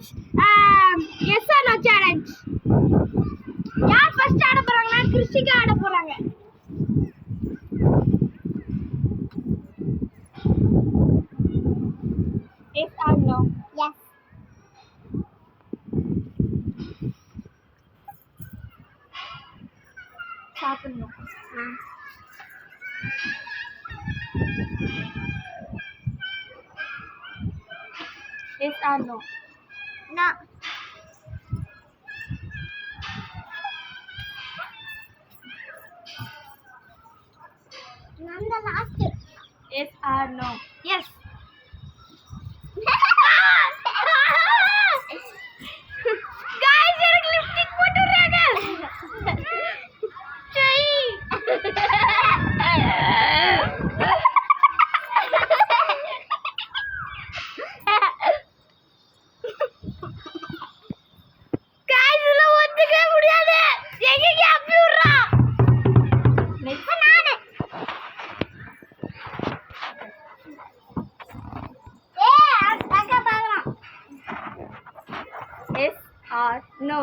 challenge. Yes or no challenge. யார் first ஆட போறாங்கன்னா கிருஷிகா ஆட போறாங்க. Yes or no? Yes. சாப்பிடணும். Yes or no? No. I'm the last. Yes or no? Yes. Guys, எனக்கு lipstick போட்டுறாங்க. சரி. Guys, இதெல்லாம் ஒத்துக்க முடியாது. எங்க அப்பி விடுறா? நெக்ஸ்ட் நானே. Yes or no?